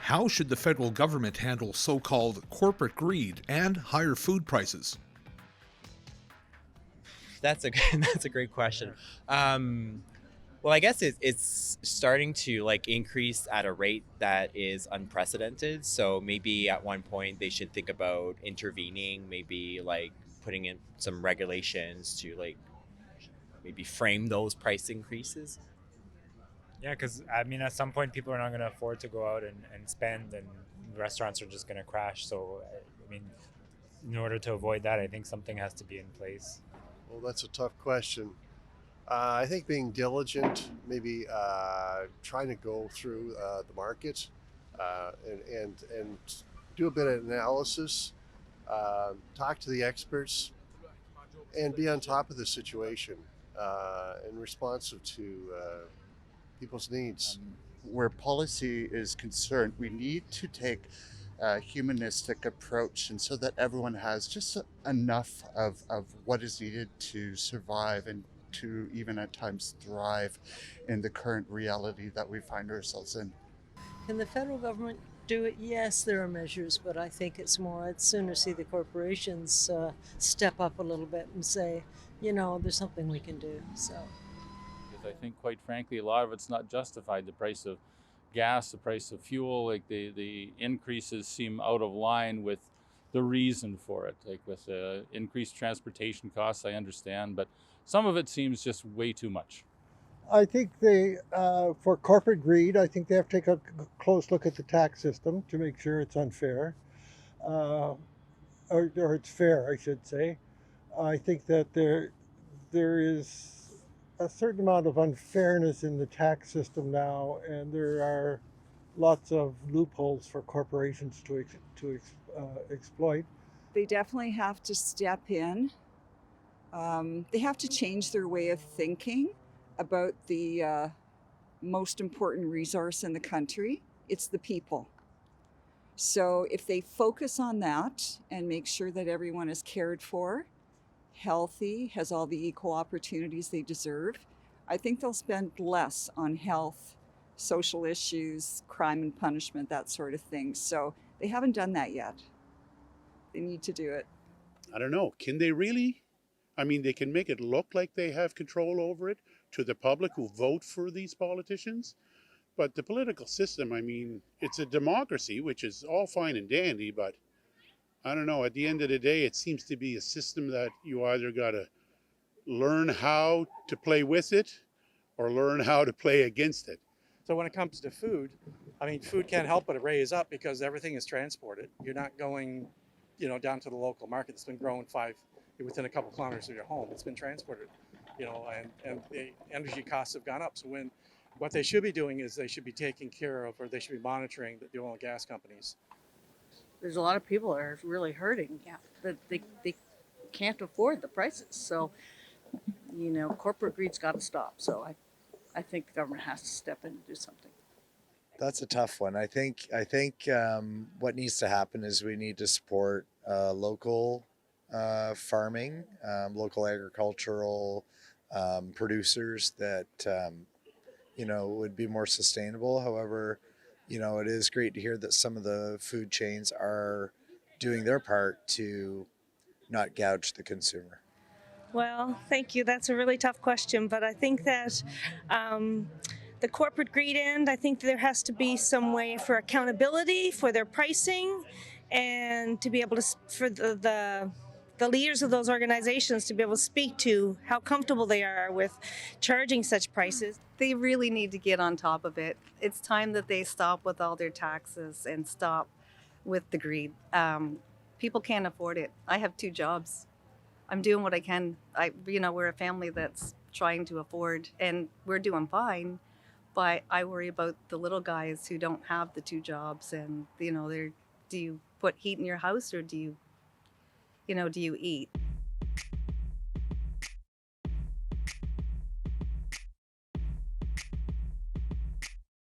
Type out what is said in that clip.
How should the federal government handle so-called corporate greed and higher food prices? That's a that's a great question. Well, I guess it's starting to like increase at a rate that is unprecedented. So maybe at one point they should think about intervening, maybe like putting in some regulations to like maybe frame those price increases. Yeah, because I mean, at some point, people are not going to afford to go out and spend, and restaurants are just going to crash. So, I mean, in order to avoid that, I think something has to be in place. Well, that's a tough question. I think being diligent, maybe trying to go through the market and do a bit of analysis, talk to the experts, and be on top of the situation and responsive to people's needs. Where policy is concerned, we need to take a humanistic approach, and so that everyone has just enough of what is needed to survive and to even at times thrive in the current reality that we find ourselves in. Can the federal government do it? Yes, there are measures, but I think it's more, I'd sooner see the corporations step up a little bit and say, there's something we can do. So. Because I think, quite frankly, a lot of it's not justified. The price of gas, the price of fuel, like the increases seem out of line with the reason for it. Like with increased transportation costs, I understand, but some of it seems just way too much. I think for corporate greed, I think they have to take a close look at the tax system to make sure it's unfair, or it's fair, I should say. I think that there is a certain amount of unfairness in the tax system now, and there are lots of loopholes for corporations to exploit. They definitely have to step in. They have to change their way of thinking about the most important resource in the country. It's the people. So if they focus on that and make sure that everyone is cared for, healthy, has all the equal opportunities they deserve, I think they'll spend less on health, social issues, crime and punishment, that sort of thing. So they haven't done that yet. They need to do it. I don't know. Can they really? I mean, they can make it look like they have control over it to the public who vote for these politicians. But the political system, I mean, it's a democracy, which is all fine and dandy, but I don't know. At the end of the day, it seems to be a system that you either got to learn how to play with it or learn how to play against it. So when it comes to food, I mean, food can't help but raise up because everything is transported. You're not going, down to the local market that's been grown within a couple kilometers of your home. It's been transported, and the energy costs have gone up. So what they should be doing is they should be taking care of, or they should be monitoring the oil and gas companies. There's a lot of people that are really hurting. Yeah. That they can't afford the prices. So, corporate greed's got to stop. So I think the government has to step in and do something. That's a tough one. I think what needs to happen is we need to support local farming, local agricultural producers that would be more sustainable. However, it is great to hear that some of the food chains are doing their part to not gouge the consumer. Well, thank you. That's a really tough question, but I think that the corporate greed end, I think there has to be some way for accountability for their pricing, and to be able to, for the leaders of those organizations to be able to speak to how comfortable they are with charging such prices. They really need to get on top of it. It's time that they stop with all their taxes and stop with the greed. People can't afford it. I have 2 jobs. I'm doing what I can. We're a family that's trying to afford, and we're doing fine. But I worry about the little guys who don't have the 2 jobs, and do you put heat in your house, or do you eat?